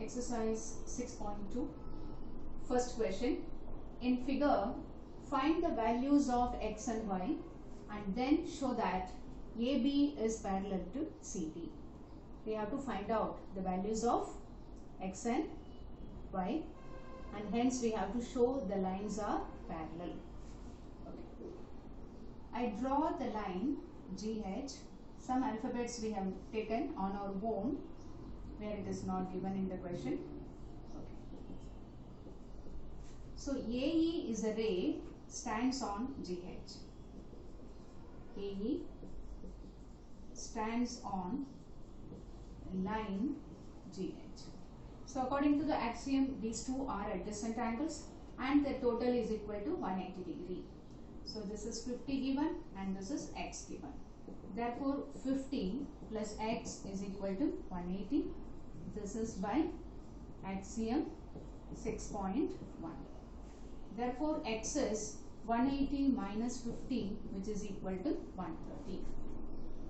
exercise 6.2. First question. In figure, find the values of x and y and then show that AB is parallel to CD. We have to find out the values of x and y, and hence we have to show the lines are parallel. Okay. I draw the line GH. Some alphabets we have taken on our own where it is not given in the question. Okay. So AE is a ray stands on GH. AE stands on line GH. So according to the axiom, these two are adjacent angles and the total is equal to 180 degree. So this is 50 given and this is x given. Therefore 50 plus x is equal to 180. This is by axiom 6.1. Therefore x is 180 minus 50, which is equal to 130.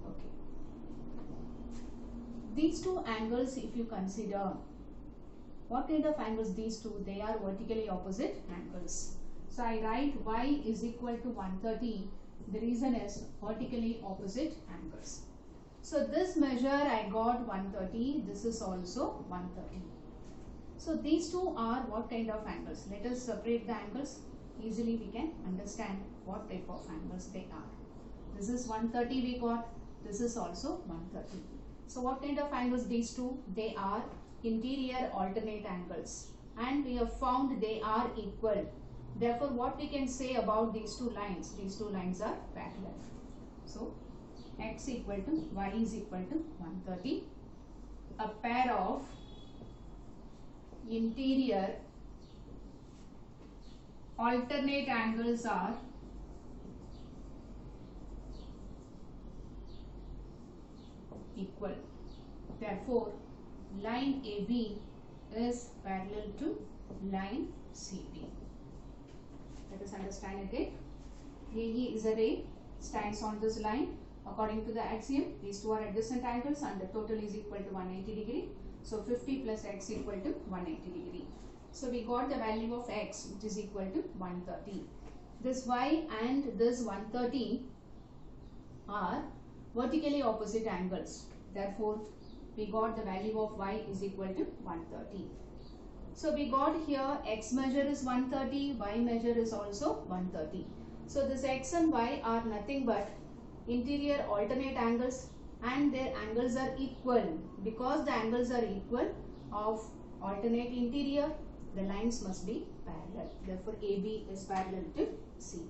Okay. These two angles, if you consider, what kind of angles these two? They are vertically opposite angles. So I write y is equal to 130. The reason is vertically opposite angles. So this measure I got 130. This is also 130. So these two are what kind of angles? Let us separate the angles. Easily we can understand what type of angles they are. This is 130 we got. This is also 130. So what kind of angles these two? They are interior alternate angles. And we have found they are equal. Therefore, what we can say about these two lines? These two lines are parallel. So, x equal to y is equal to 130. A pair of interior alternate angles are equal. Therefore, line AB is parallel to line CD. Let us understand again. AE is a ray, stands on this line. According to the axiom, these two are adjacent angles and the total is equal to 180 degree. So 50 plus x equal to 180 degree. So we got the value of x, which is equal to 130. This y and this 130 are vertically opposite angles. Therefore, we got the value of y is equal to 130. So we got here x measure is 130, y measure is also 130. So this x and y are nothing but interior alternate angles and their angles are equal. Because the angles are equal of alternate interior, the lines must be parallel. Therefore AB is parallel to CD.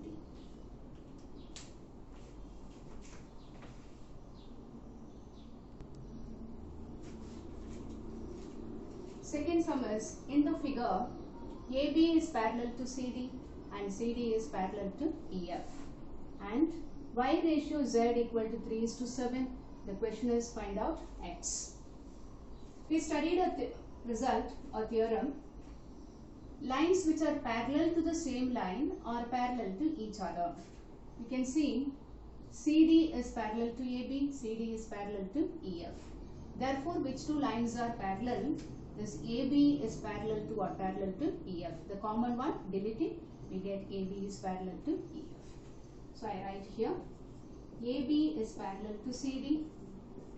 Second sum is, in the figure, AB is parallel to CD and CD is parallel to EF. And Y ratio Z equal to 3:7. The question is find out X. We studied a theorem. Lines which are parallel to the same line are parallel to each other. You can see CD is parallel to AB, CD is parallel to EF. Therefore, which two lines are parallel? This AB is parallel to or parallel to EF. The common one, delete it. We get AB is parallel to EF. So I write here, AB is parallel to CD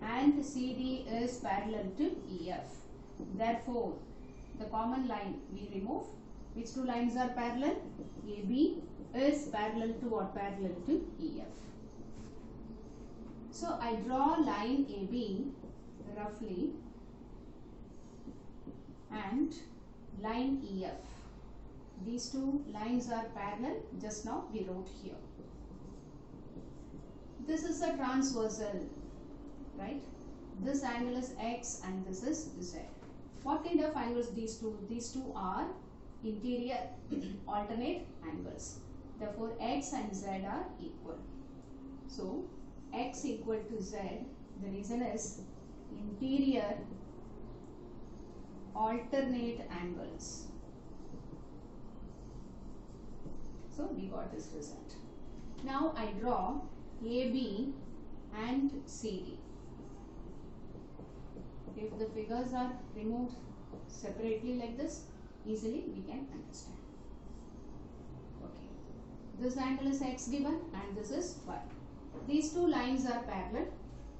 and CD is parallel to EF. Therefore, the common line we remove. Which two lines are parallel? AB is parallel to or parallel to EF. So I draw line AB roughly and line EF. These two lines are parallel. Just now we wrote here. This is a transversal, right? This angle is X and this is Z. What kind of angles these two? These two are interior alternate angles. Therefore, X and Z are equal. So, X equal to Z. The reason is interior alternate angles. So we got this result. Now I draw AB and CD. If the figures are removed, separately like this, easily we can understand. Okay, this angle is x given and this is y. These two lines are parallel.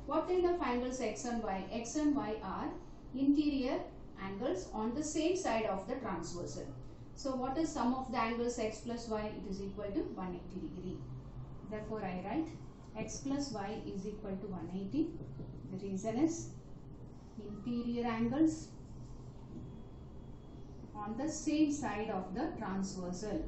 What kind of angles x and y? X and y are interior angles on the same side of the transversal. So what is sum of the angles x plus y? It is equal to 180 degree. Therefore I write x plus y is equal to 180. The reason is interior angles on the same side of the transversal.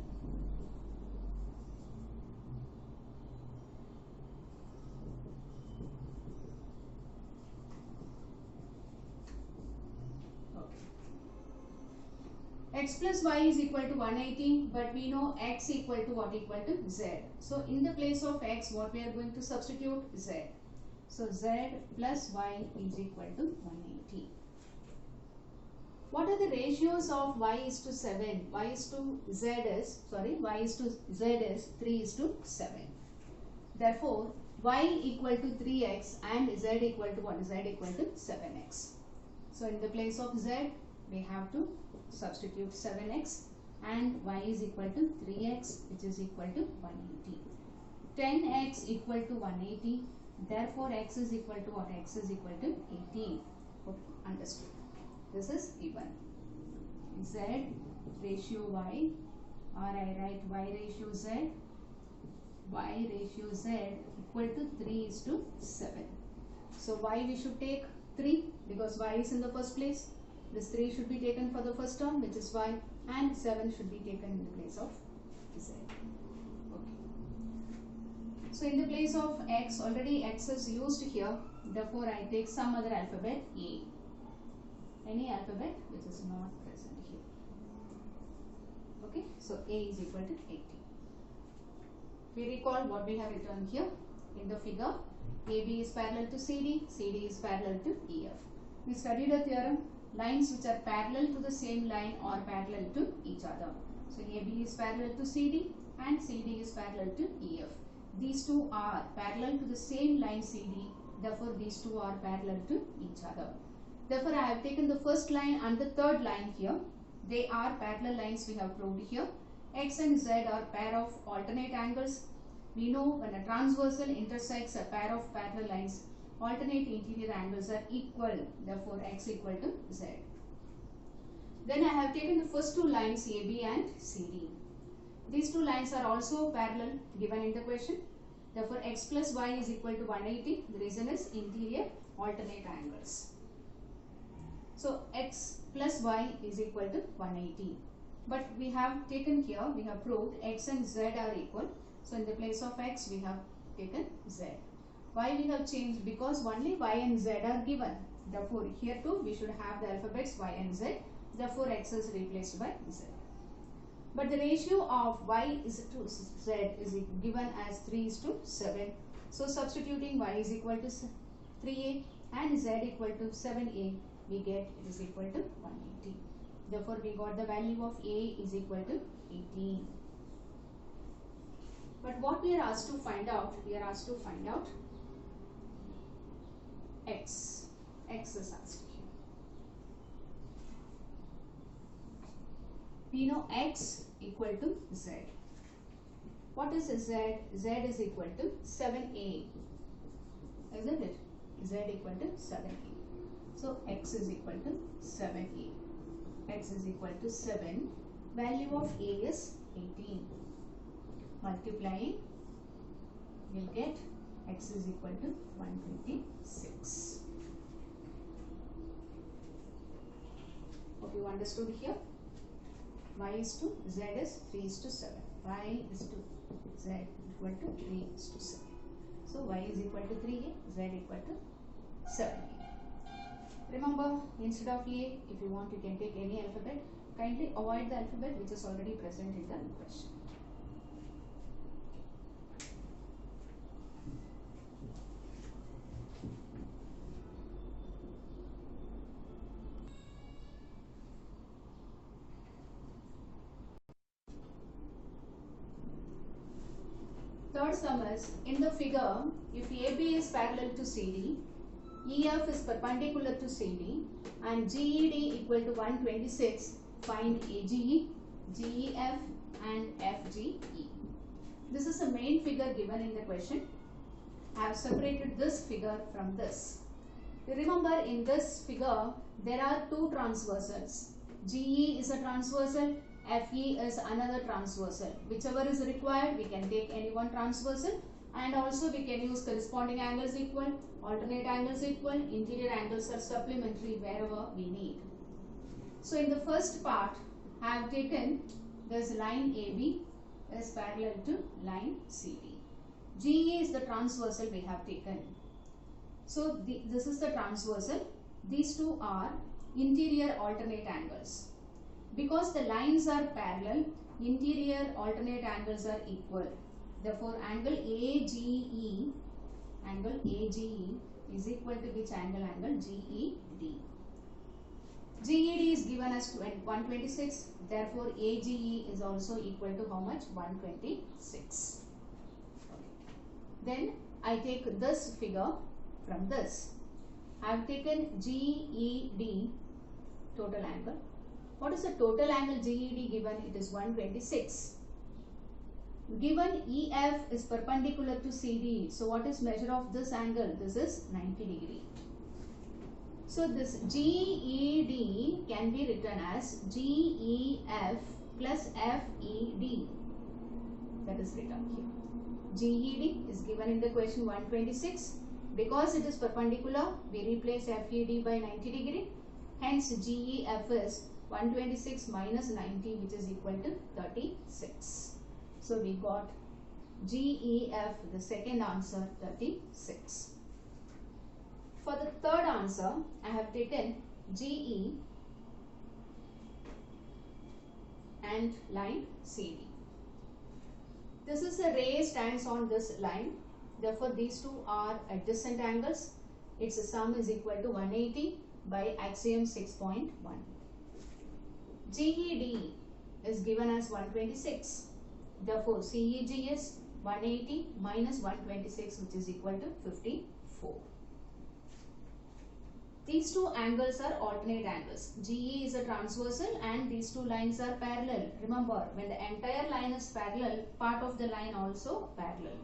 X plus y is equal to 180, but we know x equal to what? Equal to z. So in the place of x, what we are going to substitute? Z. So z plus y is equal to 180. What are the ratios of y is to 7? Y is to z is 3 is to 7. Therefore, y equal to 3x and z equal to what? Z equal to 7x. So in the place of z, we have to substitute 7x and y is equal to 3x, which is equal to 180. 10x equal to 180. Therefore, x is equal to what? X is equal to 18. Okay, understood. This is given. Z ratio y, or I write y ratio z. Y ratio z equal to 3 is to 7. So y we should take 3 because y is in the first place. This 3 should be taken for the first term, which is y, and 7 should be taken in the place of z. Okay. So in the place of x, already x is used here. Therefore, I take some other alphabet A. Any alphabet which is not present here. Okay. So A is equal to 80. We recall what we have written here in the figure. AB is parallel to CD. CD is parallel to EF. We studied a theorem. Lines which are parallel to the same line are parallel to each other. So AB is parallel to CD and CD is parallel to EF. These two are parallel to the same line CD. Therefore, these two are parallel to each other. Therefore, I have taken the first line and the third line here. They are parallel lines we have proved here. X and Z are pair of alternate angles. We know when a transversal intersects a pair of parallel lines, alternate interior angles are equal. Therefore, x equal to z. Then I have taken the first two lines AB and CD. These two lines are also parallel given in the question. Therefore, x plus y is equal to 180. The reason is interior alternate angles. So, x plus y is equal to 180. But we have taken here, we have proved x and z are equal. So, in the place of x, we have taken z. Why we have changed? Because only y and z are given. Therefore, here too we should have the alphabets y and z. Therefore, x is replaced by z. But the ratio of y is to z is given as 3 is to 7. So, substituting y is equal to 3a and z equal to 7a, we get it is equal to 180. Therefore, we got the value of a is equal to 18. But what we are asked to find out? We are asked to find out x. X is asked here. We know x equal to z. What is z? Z is equal to 7a. Isn't it? Z equal to 7a. So x is equal to 7a. X is equal to 7. Value of a is 18. Multiplying, we'll get x is equal to 126. Hope you understood here. Y is to z is 3 is to 7. Y is to z equal to 3 is to 7. So y is equal to 3a, z equal to 7a. Remember, instead of a, if you want, you can take any alphabet. Kindly avoid the alphabet which is already present in the question. Third sum is, in the figure, if AB is parallel to CD, EF is perpendicular to CD and GED equal to 126, find AGE, GEF and FGE. This is the main figure given in the question. I have separated this figure from this. Remember, in this figure there are two transversals. GE is a transversal, FE is another transversal. Whichever is required, we can take any one transversal, and also we can use corresponding angles equal, alternate angles equal, interior angles are supplementary wherever we need. So in the first part, I have taken this line AB is parallel to line CD. GE is the transversal we have taken. So this is the transversal. These two are interior alternate angles. Because the lines are parallel, interior alternate angles are equal. Therefore, angle AGE is equal to which angle? Angle GED. GED is given as 126. Therefore, AGE is also equal to how much? 126. Then I take this figure from this. I have taken GED total angle. What is the total angle GED given? It is 126. Given EF is perpendicular to CD. So what is measure of this angle? This is 90 degree. So this GED can be written as GEF plus FED. That is written here. GED is given in the question 126. Because it is perpendicular, we replace FED by 90 degree. Hence GEF is 126 minus 90, which is equal to 36. So we got GEF, the second answer, 36. For the third answer, I have taken GE and line CD. This is a ray stands on this line. Therefore, these two are adjacent angles. Its sum is equal to 180 by axiom 6.1. GED is given as 126. Therefore, CEG is 180 minus 126, which is equal to 54. These two angles are alternate angles. GE is a transversal and these two lines are parallel. Remember, when the entire line is parallel, part of the line also parallel.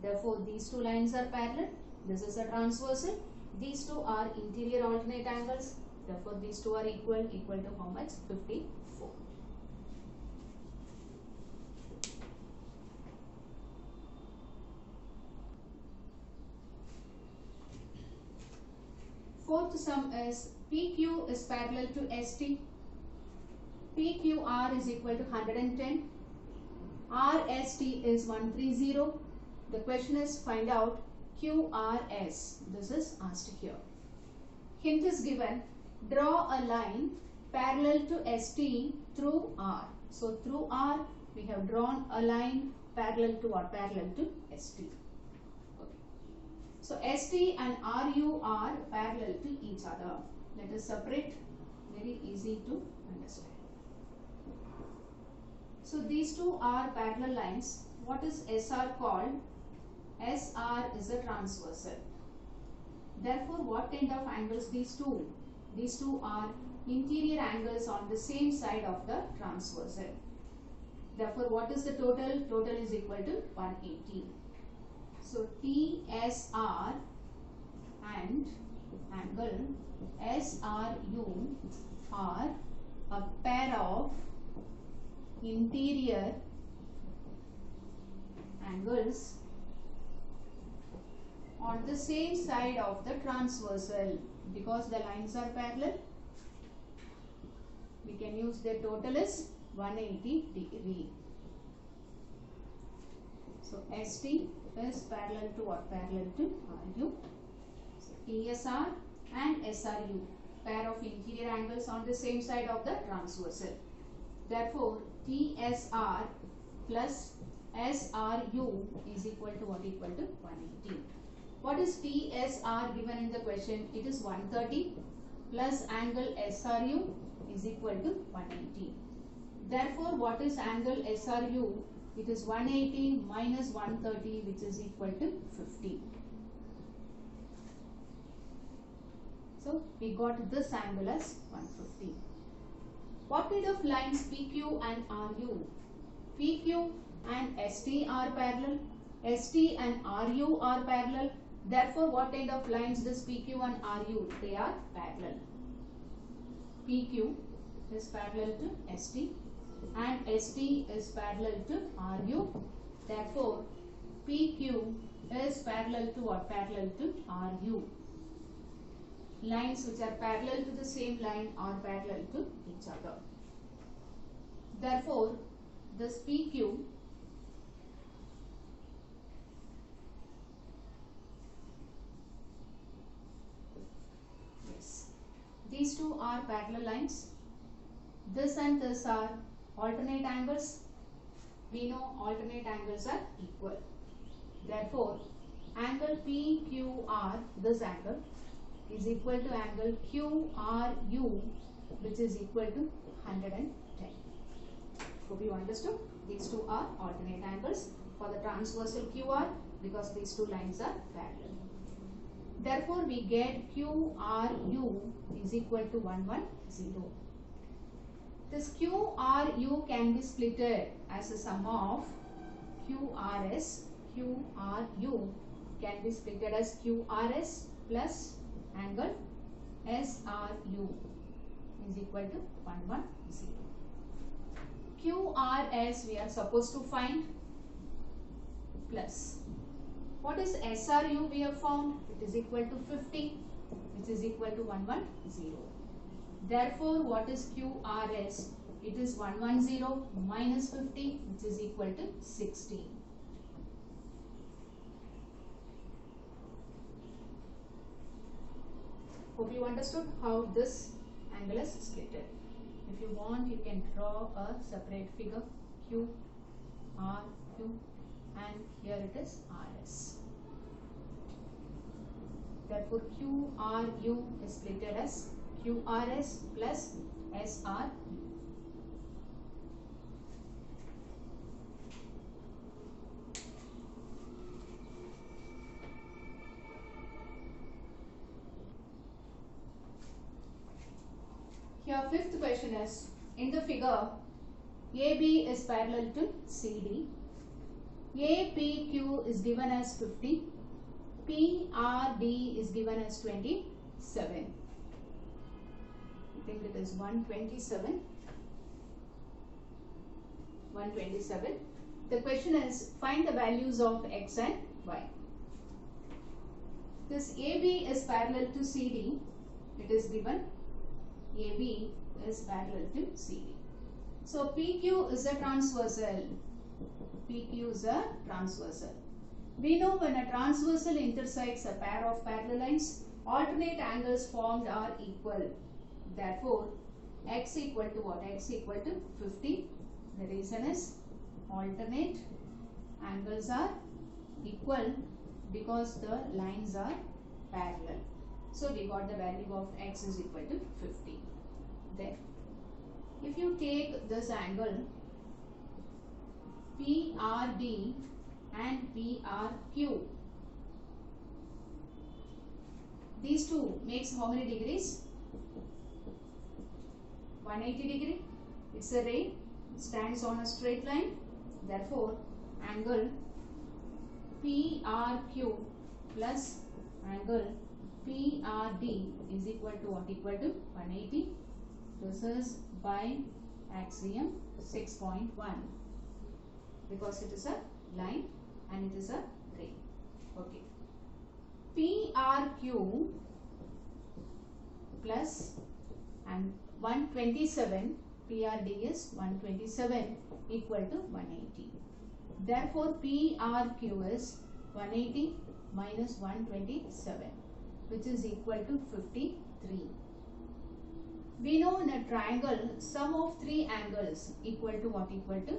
Therefore, these two lines are parallel. This is a transversal. These two are interior alternate angles. Therefore, these two are equal to how much? 54. Fourth sum is PQ is parallel to ST. PQR is equal to 110. RST is 130. The question is find out QRS. This is asked here. Hint is given. Draw a line parallel to ST through R. So through R we have drawn a line parallel to what? Parallel to ST. Okay. So ST and RU are parallel to each other. Let us separate. Very easy to understand. So these two are parallel lines. What is SR called? SR is a transversal. Therefore, what kind of angles these two? These two are interior angles on the same side of the transversal. Therefore, what is the total? Total is equal to 180. So, TSR and angle SRU are a pair of interior angles on the same side of the transversal. Because the lines are parallel, we can use their total is 180 degree. So ST is parallel to what? Parallel to RU. So TSR and SRU, pair of interior angles on the same side of the transversal. Therefore, TSR plus SRU is equal to what? Equal to 180. What is TSR given in the question? It is 130 plus angle SRU is equal to 180. Therefore, what is angle SRU? It is 180 minus 130, which is equal to 50. So we got this angle as 150. What kind of lines PQ and RU? PQ and ST are parallel. ST and RU are parallel. Therefore, what kind of lines this PQ and RU? They are parallel. PQ is parallel to ST and ST is parallel to RU. Therefore, PQ is parallel to what? Parallel to RU. Lines which are parallel to the same line are parallel to each other. Therefore, this PQ these two are parallel lines. This and this are alternate angles. We know alternate angles are equal. Therefore, angle PQR, this angle, is equal to angle QRU, which is equal to 110. Hope you understood. These two are alternate angles for the transversal QR because these two lines are parallel. Therefore, we get QRU is equal to 110. This QRU can be splitted as a sum of QRS. QRU can be splitted as QRS plus angle SRU is equal to 110. QRS we are supposed to find plus. What is SRU we have found? It is equal to 50, which is equal to 110. Therefore, what is QRS? It is 110 minus 50, which is equal to 16. Hope you understood how this angle is splitted. If you want, you can draw a separate figure Q, R, Q, and here it is RS. Therefore, QRU is splitted as QRS plus SRU. Here, fifth question is, in the figure, AB is parallel to CD. APQ is given as 50. PRD is given as 27. I think it is 127. 127. The question is, find the values of X and Y. This AB is parallel to CD. It is given AB is parallel to CD. So PQ is a transversal. PQ is a transversal. We know when a transversal intersects a pair of parallel lines, alternate angles formed are equal. Therefore, X equal to what? X equal to 50. The reason is alternate angles are equal because the lines are parallel. So we got the value of X is equal to 50. Then, if you take this angle PRD and PRQ, these two makes how many degrees? 180 degree. It's a ray, stands on a straight line. Therefore, angle PRQ plus angle PRD is equal to what? Equal to 180. This is by axiom 6.1 because it is a line and it is a ray. Okay. PRQ plus and 127, PRD is 127 equal to 180. Therefore, PRQ is 180 minus 127, which is equal to 53. We know in a triangle, sum of three angles equal to what? Equal to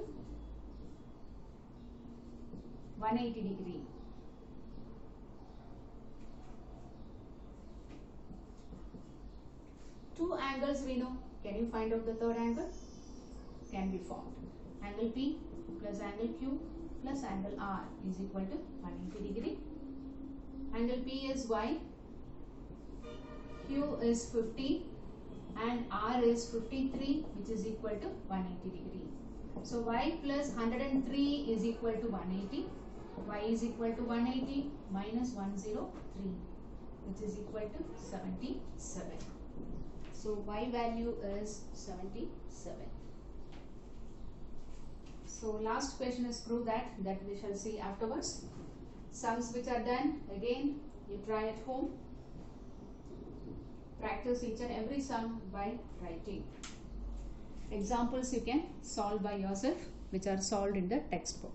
180 degree. Two angles we know. Can you find out the third angle? Can be formed. Angle P plus angle Q plus angle R is equal to 180 degree. Angle P is Y Q is 50 and R is 53, which is equal to 180 degree. So y plus 103 is equal to 180. Y is equal to 180 minus 103, which is equal to 77. So y value is 77. So last question is prove that we shall see afterwards. Sums which are done, again you try at home. Practice each and every sum by writing. Examples you can solve by yourself, which are solved in the textbook.